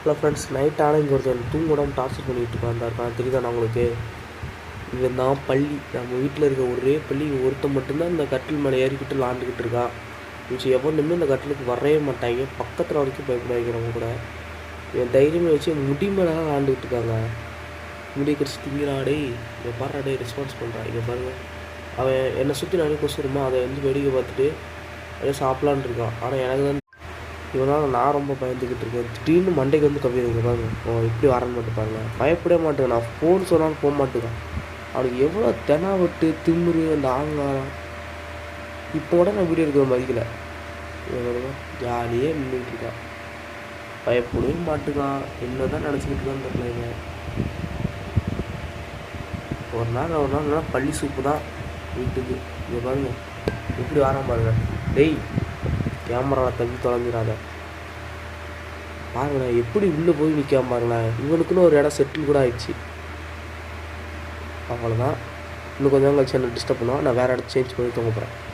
Hello friends, night ஆனால் இங்கே ஒருத்தர் தூங்க விடாமல் டார்ச்சர் பண்ணிகிட்டு உட்காந்துருக்கான். தெரியுதாண்ணா உங்களுக்கு? இவன் தான் பள்ளி. நம்ம வீட்டில் இருக்க ஒரே பள்ளி ஒருத்தன் மட்டும்தான் இந்த கட்டில் மேலே ஏறிக்கிட்டு விளாண்டுக்கிட்டு இருக்கான். மிச்சம் எவனுமே இந்த கட்டிலுக்கு வரவே மாட்டாங்க. பக்கத்தில் வரைக்கும் பயப்படாங்க. நம்ம கூட இவன் தைரியமாக வச்சு முடி மேலே தான் விளாண்டுக்கிட்டு இருக்காங்க. முடி கடிச்சு திங்கிறாடே. இங்கே பாடுறாடே ரெஸ்பான்ஸ் பண்ணுறான். இங்கே பாருங்கள், அவன் என்னை சுற்றி நிறைய கொசுருமா அதை வந்து வேடிக்கை பார்த்துட்டு அப்படியே சாப்பிட்லான் இருக்கான். ஆனால் எனக்கு தான் இவனால் நான் ரொம்ப பயந்துக்கிட்டு இருக்கேன். திடீர்னு மண்டைக்கு வந்து கவிதை பாருங்க. இப்படி வரன்னு மட்டும் பாருங்க. பயப்படவே மாட்டேன். நான் ஃபோன் சொன்னாலும் போக மாட்டேங்கான். அவனுக்கு எவ்வளோ தெனாவட்டு திமுரு அந்த ஆங்காரம். இப்போ கூட நான் வீடியோ எடுக்கிற மதிக்கல. ஜாலியே நின்றுட்டு இருக்கான். பயப்படவே மாட்டுக்கான். என்ன தான் நினச்சிக்கிட்டு இருக்கான்னு தெரியல. ஒரு நாள் பள்ளி சூப்பு தான் வீட்டுக்கு. இங்கே பாருங்க எப்படி வரான் பாருங்க. டெய் கேமராவில் தம்பி தொலைஞ்சிடாத. பாருங்களேன் எப்படி உள்ளே போய் நிற்காம பாருங்களேன். இவனுக்குன்னு ஒரு இடம் செட்டில் கூட ஆயிடுச்சு. அவ்வளோதான். இன்னும் கொஞ்சம் கழிச்சு என்ன டிஸ்டர்ப் பண்ணுவான். நான் வேறு இடத்த சேஞ்ச் பண்ணி தூங்க போகிறேன்.